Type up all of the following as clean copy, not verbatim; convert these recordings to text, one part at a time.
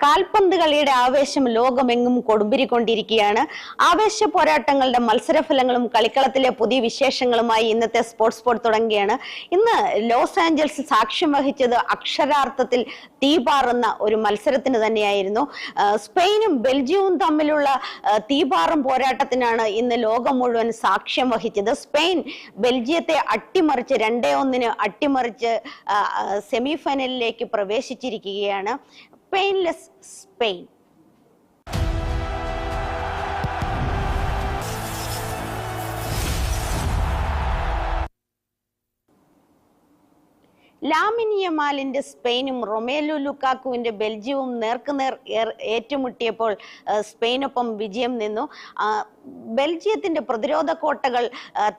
കാൽപന്ത് കളിയുടെ ആവേശം ലോകമെങ്ങും കൊടുമ്പിരിക്കൊണ്ടിരിക്കുകയാണ്. ആവേശ പോരാട്ടങ്ങളുടെ മത്സരഫലങ്ങളും കളിക്കളത്തിലെ പുതിയ വിശേഷങ്ങളുമായി ഇന്നത്തെ സ്പോർട്സ് തുടങ്ങുകയാണ്. ഇന്ന് ലോസ് ആഞ്ചൽസിൽ സാക്ഷ്യം വഹിച്ചത് അക്ഷരാർത്ഥത്തിൽ തീപാറുന്ന ഒരു മത്സരത്തിന് തന്നെയായിരുന്നു. സ്പെയിനും ബെൽജിയവും തമ്മിലുള്ള തീപാറും പോരാട്ടത്തിനാണ് ഇന്ന് ലോകം മുഴുവൻ സാക്ഷ്യം വഹിച്ചത്. സ്പെയിൻ ബെൽജിയത്തെ അട്ടിമറിച്ച് 2-1 അട്ടിമറിച്ച് സെമി ഫൈനലിലേക്ക് പ്രവേശിച്ചിരിക്കുകയാണ്. Painless Spain. ലാമിൻ യമാലിന്റെ സ്പെയിനും റൊമേലു ലുക്കാക്കുവിന്റെ ബെൽജിയവും നേർക്കുനേർ ഏറ്റുമുട്ടിയപ്പോൾ സ്പെയിനൊപ്പം വിജയം നിന്നു. ബെൽജിയത്തിന്റെ പ്രതിരോധ കോട്ടകൾ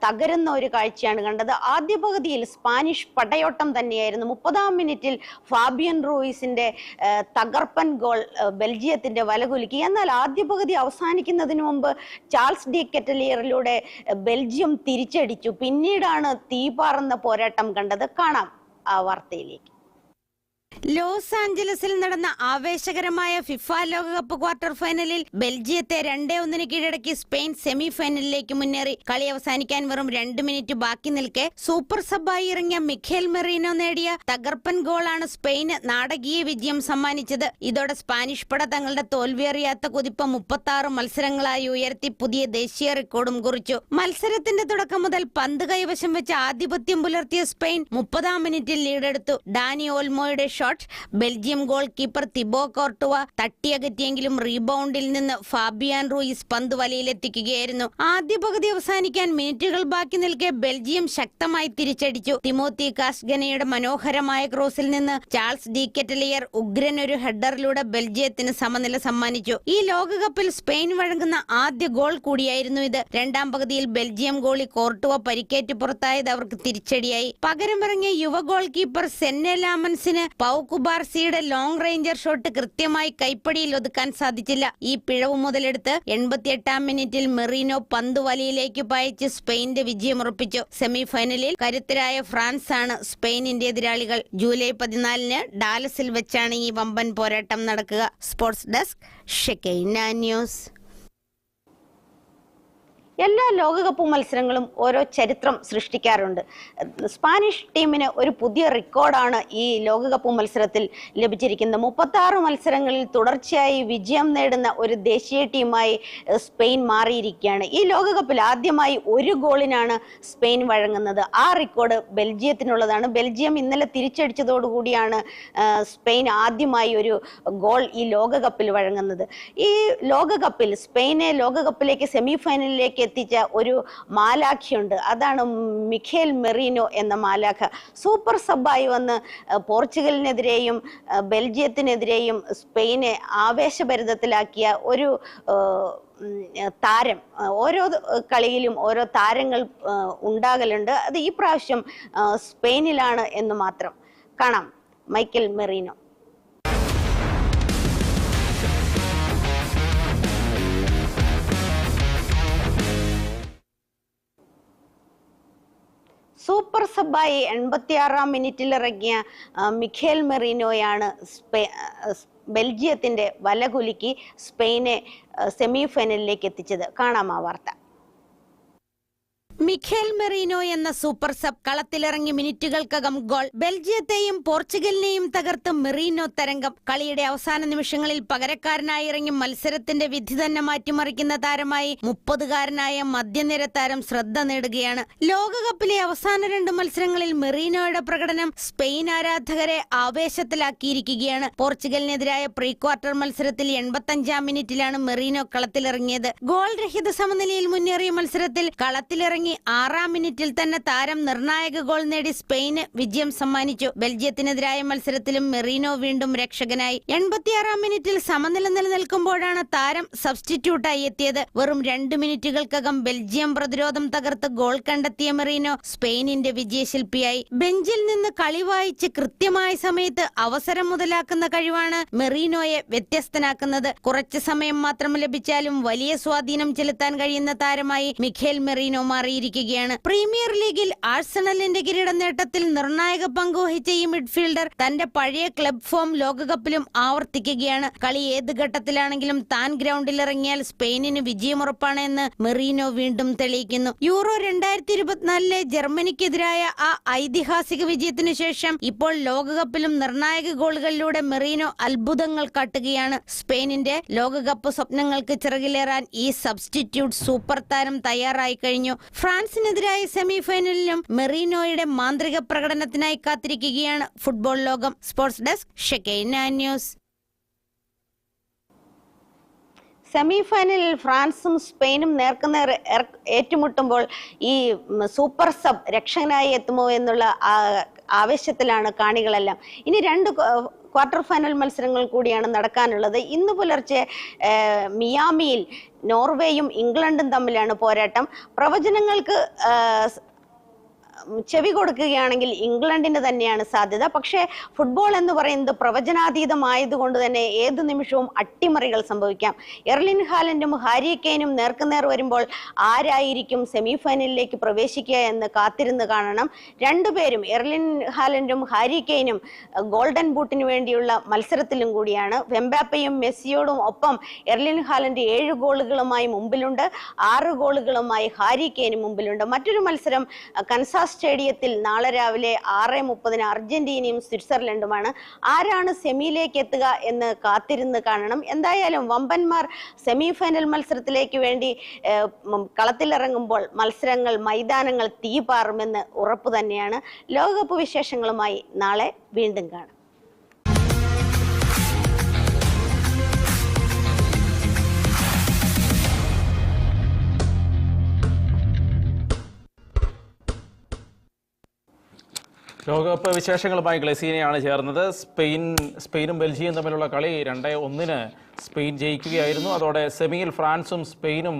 തകരുന്ന ഒരു കാഴ്ചയാണ് കണ്ടത്. ആദ്യ പകുതിയിൽ സ്പാനിഷ് പടയോട്ടം തന്നെയായിരുന്നു. 30-ാം മിനിറ്റിൽ ഫാബിയൻ റൂയിസിന്റെ തകർപ്പൻ ഗോൾ ബെൽജിയത്തിന്റെ വലകുലുക്കി. എന്നാൽ ആദ്യ പകുതി അവസാനിക്കുന്നതിന് മുമ്പ് ചാൾസ് ഡി കെറ്റലിയറിലൂടെ ബെൽജിയം തിരിച്ചടിച്ചു. പിന്നീടാണ് തീപാറുന്ന പോരാട്ടം കണ്ടത്. കാണാം ആ വാർത്തയിലേക്ക്. ലോസ് ആഞ്ചലസിൽ നടന്ന ആവേശകരമായ ഫിഫ ലോകകപ്പ് ക്വാർട്ടർ ഫൈനലിൽ ബെൽജിയത്തെ 2-1 കീഴടക്കി സ്പെയിൻ സെമി ഫൈനലിലേക്ക് മുന്നേറി. കളി അവസാനിക്കാൻ വെറും 2 മിനിറ്റ് ബാക്കി നിൽക്കെ സൂപ്പർ സബായി ഇറങ്ങിയ മിഖേൽ മെറീനോ നേടിയ തകർപ്പൻ ഗോളാണ് സ്പെയിന് നാടകീയ വിജയം സമ്മാനിച്ചത്. ഇതോടെ സ്പാനിഷ് പട തങ്ങളുടെ തോൽവിയറിയാത്ത കുതിപ്പ് 36 മത്സരങ്ങളായി ഉയർത്തി പുതിയ ദേശീയ റെക്കോർഡും കുറിച്ചു. മത്സരത്തിന്റെ തുടക്കം മുതൽ പന്ത് കൈവശം വെച്ച് ആധിപത്യം പുലർത്തിയ സ്പെയിൻ 30-ാം മിനിറ്റിൽ ലീഡെടുത്തു. ഡാനി ഓൾമോയുടെ Belgium goalkeeper Thibaut Courtois തട്ടിയകറ്റിയെങ്കിലും റീബൗണ്ടിൽ നിന്ന് ഫാബിയാൻ റൂയിസ് പന്ത് വലയിലെത്തിക്കുകയായിരുന്നു. ആദ്യ പകുതി അവസാനിക്കാൻ മിനിറ്റുകൾ ബാക്കി നിൽക്കെ ബെൽജിയം ശക്തമായി തിരിച്ചടിച്ചു. തിമോത്തി കാസ്ഗനയുടെ മനോഹരമായ ക്രോസിൽ നിന്ന് ചാൾസ് ഡി കെറ്റലിയർ ഉഗ്രൻ ഒരു ഹെഡറിലൂടെ ബെൽജിയത്തിന് സമനില സമ്മാനിച്ചു. ഈ ലോകകപ്പിൽ സ്പെയിൻ വഴങ്ങുന്ന ആദ്യ ഗോൾ കൂടിയായിരുന്നു ഇത്. രണ്ടാം പകുതിയിൽ ബെൽജിയം ഗോളി കോർട്ടുവ പരിക്കേറ്റ് പുറത്തായത് അവർക്ക് തിരിച്ചടിയായി. പകരമിറങ്ങിയ യുവ ഗോൾ കീപ്പർ സെന്നെ ലാമൻസിന് പൗ കുബാർസിയുടെ ലോങ് റേഞ്ചർ ഷോട്ട് കൃത്യമായി കൈപ്പടിയിൽ ഒതുക്കാൻ സാധിച്ചില്ല. ഈ പിഴവ് മുതലെടുത്ത് 88-ാം മിനിറ്റിൽ മെറീനോ പന്ത് വലയിലേക്ക് പായിച്ച് സ്പെയിന്റെ വിജയം ഉറപ്പിച്ചു. സെമി ഫൈനലിൽ കരുത്തരായ ഫ്രാൻസ് ആണ് സ്പെയിനിന്റെ എതിരാളികൾ. ജൂലൈ 14-ന് ഡാലസിൽ വെച്ചാണ് ഈ വമ്പൻ പോരാട്ടം നടക്കുക. Sports desk, Shekinah news. എല്ലാ ലോകകപ്പ് മത്സരങ്ങളും ഓരോ ചരിത്രം സൃഷ്ടിക്കാറുണ്ട്. സ്പാനിഷ് ടീമിന് ഒരു പുതിയ റെക്കോർഡാണ് ഈ ലോകകപ്പ് മത്സരത്തിൽ ലഭിച്ചിരിക്കുന്നത്. 36 മത്സരങ്ങളിൽ തുടർച്ചയായി വിജയം നേടുന്ന ഒരു ദേശീയ ടീമായി സ്പെയിൻ മാറിയിരിക്കുകയാണ്. ഈ ലോകകപ്പിൽ ആദ്യമായി ഒരു ഗോളിനാണ് സ്പെയിൻ വഴങ്ങുന്നത്. ആ റെക്കോർഡ് ബെൽജിയത്തിനുള്ളതാണ്. ബെൽജിയം ഇന്നലെ തിരിച്ചടിച്ചതോടുകൂടിയാണ് സ്പെയിൻ ആദ്യമായി ഒരു ഗോൾ ഈ ലോകകപ്പിൽ വഴങ്ങുന്നത്. ഈ ലോകകപ്പിൽ സ്പെയിനെ ലോകകപ്പിലേക്ക് സെമി ഫൈനലിലേക്ക് എത്തിച്ച ഒരു മാലാഖയുണ്ട്. അതാണ് മിഖേൽ മെറീനോ എന്ന മാലാഖ. സൂപ്പർ സബായി വന്ന് പോർച്ചുഗലിനെതിരെയും ബെൽജിയത്തിനെതിരെയും സ്പെയിനെ ആവേശഭരിതത്തിലാക്കിയ ഒരു താരം. ഓരോ കളിയിലും ഓരോ താരങ്ങൾ ഉണ്ടാകലുണ്ട്. അത് ഈ പ്രാവശ്യം സ്പെയിനിലാണ് എന്ന് മാത്രം. കാണാം മൈക്കൽ മെറീനോ. സൂപ്പർ സബായി 86-ാം മിനിറ്റിൽ ഇറങ്ങിയ മിഖേൽ മെറീനോയാണ് ബെൽജിയത്തിന്റെ വലകുലുക്കി സ്പെയിനെ സെമി ഫൈനലിലേക്ക് എത്തിച്ചത്. കാണാം ആ വാർത്ത. മിഖേൽ മെറീനോ എന്ന സൂപ്പർ സബ് കളത്തിലിറങ്ങി മിനിറ്റുകൾക്കകം ഗോൾ. ബെൽജിയത്തെയും പോർച്ചുഗലിനെയും തകർത്ത് മെറീനോ തരംഗം. കളിയുടെ അവസാന നിമിഷങ്ങളിൽ പകരക്കാരനായി ഇറങ്ങി മത്സരത്തിന്റെ വിധി തന്നെ മാറ്റിമറിക്കുന്ന താരമായി 30-കാരനായ മധ്യനിര താരം ശ്രദ്ധ നേടുകയാണ്. ലോകകപ്പിലെ അവസാന 2 മത്സരങ്ങളിൽ മെറീനോയുടെ പ്രകടനം സ്പെയിൻ ആരാധകരെ ആവേശത്തിലാക്കിയിരിക്കുകയാണ്. പോർച്ചുഗലിനെതിരായ പ്രീ ക്വാർട്ടർ മത്സരത്തിൽ 85-ാം മിനിറ്റിലാണ് മെറീനോ കളത്തിലിറങ്ങിയത്. ഗോൾ രഹിത സമനിലയിൽ മുന്നേറിയ മത്സരത്തിൽ കളത്തിലിറങ്ങി 6-ാം മിനിറ്റിൽ തന്നെ താരം നിർണായക ഗോൾ നേടി സ്പെയിന് വിജയം സമ്മാനിച്ചു. ബെൽജിയത്തിനെതിരായ മത്സരത്തിലും മെറീനോ വീണ്ടും രക്ഷകനായി. 86-ാം മിനിറ്റിൽ സമനില നിലനിൽക്കുമ്പോഴാണ് താരം സബ്സ്റ്റിറ്റ്യൂട്ടായി എത്തിയത്. വെറും 2 മിനിറ്റുകൾക്കകം ബെൽജിയം പ്രതിരോധം തകർത്ത് ഗോൾ കണ്ടെത്തിയ മെറീനോ സ്പെയിനിന്റെ വിജയശില്പിയായി. ബെഞ്ചിൽ നിന്ന് കളി വായിച്ച് കൃത്യമായ സമയത്ത് അവസരം മുതലാക്കുന്ന കഴിവാണ് മെറീനോയെ വ്യത്യസ്തനാക്കുന്നത്. കുറച്ചു സമയം മാത്രം ലഭിച്ചാലും വലിയ സ്വാധീനം ചെലുത്താൻ കഴിയുന്ന താരമായി മിഖേൽ മെറീനോ മാറിയിരിക്കുന്നു. മുന്നിലെത്തിയിരിക്കുകയാണ്. പ്രീമിയർ ലീഗിൽ ആഴ്സണലിന്റെ കിരീട നേട്ടത്തിൽ നിർണായക പങ്കുവഹിച്ച ഈ മിഡ്ഫീൽഡർ തന്റെ പഴയ ക്ലബ് ഫോം ലോകകപ്പിലും ആവർത്തിക്കുകയാണ്. കളി ഏത് ഘട്ടത്തിലാണെങ്കിലും താൻ ഗ്രൗണ്ടിലിറങ്ങിയാൽ സ്പെയിനിന് വിജയമുറപ്പാണ് എന്ന് മെറീനോ വീണ്ടും തെളിയിക്കുന്നു. യൂറോ 2024 ജർമ്മനിക്കെതിരായ ആ ഐതിഹാസിക വിജയത്തിനു ശേഷം ഇപ്പോൾ ലോകകപ്പിലും നിർണായക ഗോളുകളിലൂടെ മെറീനോ അത്ഭുതങ്ങൾ കാട്ടുകയാണ്. സ്പെയിനിന്റെ ലോകകപ്പ് സ്വപ്നങ്ങൾക്ക് ചിറകിലേറാൻ ഈ സബ്സ്റ്റിറ്റ്യൂട്ട് സൂപ്പർ താരം തയ്യാറായി കഴിഞ്ഞു. ഫ്രാൻസിനെതിരായ സെമിഫൈനലിലും മെറീനോയുടെ മാന്ത്രിക പ്രകടനത്തിനായി കാത്തിരിക്കുകയാണ് ഫുട്ബോൾ ലോകം. Sports desk, Shekinah news. സെമിഫൈനലിൽ ഫ്രാൻസും സ്പെയിനും നേർക്കുനേർ ഏറ്റുമുട്ടുമ്പോൾ ഈ സൂപ്പർ സബ് രക്ഷകനായി എത്തുമോ എന്നുള്ള ആവേശത്തിലാണ് കാണികളെല്ലാം. ഇനി 2 ക്വാർട്ടർ ഫൈനൽ മത്സരങ്ങൾ കൂടിയാണ് നടക്കാനുള്ളത്. ഇന്ന് പുലർച്ചെ മിയാമിയിൽ നോർവേയും ഇംഗ്ലണ്ടും തമ്മിലാണ് പോരാട്ടം. പ്രവചനങ്ങൾക്ക് ചെവി കൊടുക്കുകയാണെങ്കിൽ ഇംഗ്ലണ്ടിന് തന്നെയാണ് സാധ്യത. പക്ഷേ ഫുട്ബോൾ എന്ന് പറയുന്നത് പ്രവചനാതീതമായതുകൊണ്ട് തന്നെ ഏത് നിമിഷവും അട്ടിമറികൾ സംഭവിക്കാം. എർലിൻ ഹാലൻഡും ഹാരി കെയ്നും നേർക്കുനേർ വരുമ്പോൾ ആരായിരിക്കും സെമിഫൈനലിലേക്ക് പ്രവേശിക്കുക എന്ന് കാത്തിരുന്ന് കാണണം. രണ്ടുപേരും, എർലിൻ ഹാലൻഡും ഹാരി കെയ്നും, ഗോൾഡൻ ബൂട്ടിന് വേണ്ടിയുള്ള മത്സരത്തിലും കൂടിയാണ്. എംബാപ്പയും മെസ്സിയോടും ഒപ്പം എർലിൻ ഹാലൻഡ് 7 ഗോളുകളുമായി മുമ്പിലുണ്ട്, 6 ഗോളുകളുമായി ഹാരി കെയ്ന് മുമ്പിലുണ്ട്. മറ്റൊരു മത്സരം കൻസാസ് സ്റ്റേഡിയത്തിൽ നാളെ രാവിലെ 6:30 അർജന്റീനയും സ്വിറ്റ്സർലൻഡുമാണ്. ആരാണ് സെമിയിലേക്ക് എത്തുക എന്ന് കാത്തിരുന്ന് കാണണം. എന്തായാലും വമ്പന്മാർ സെമിഫൈനൽ മത്സരത്തിലേക്ക് വേണ്ടി കളത്തിലിറങ്ങുമ്പോൾ മൈതാനങ്ങൾ തീപാറുമെന്ന് ഉറപ്പ് തന്നെയാണ്. ലോകകപ്പ് വിശേഷങ്ങളുമായി നാളെ വീണ്ടും കാണാം. ലോകകപ്പ് വിശേഷങ്ങളുമായി ഗ്ലസീനയാണ് ചേർന്നത്. സ്പെയിനും ബെൽജിയം തമ്മിലുള്ള കളി 2-1 സ്പെയിൻ ജയിക്കുകയായിരുന്നു. അതോടെ സെമിയിൽ ഫ്രാൻസും സ്പെയിനും